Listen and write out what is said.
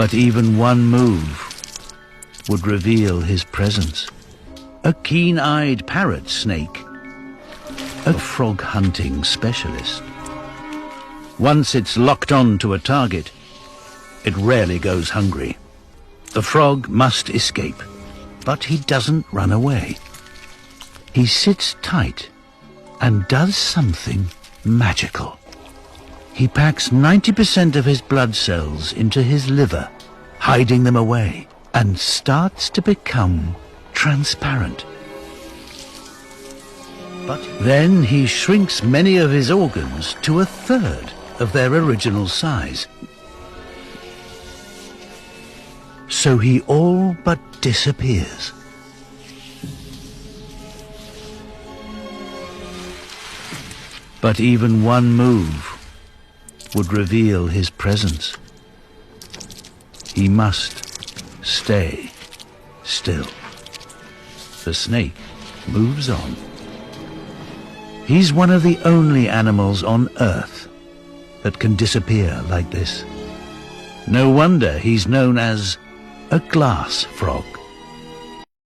But even one move would reveal his presence. A keen-eyed parrot snake, a frog hunting specialist. Once it's locked on to a target, it rarely goes hungry. The frog must escape, but he doesn't run away. He sits tight and does something magical. He packs 90% of his blood cells into his liver, hiding them away, and starts to become transparent. But then he shrinks many of his organs to a third of their original size. So he all but disappears. But even one move would reveal his presence. He must stay still. The snake moves on. He's one of the only animals on Earth that can disappear like this. No wonder he's known as a glass frog.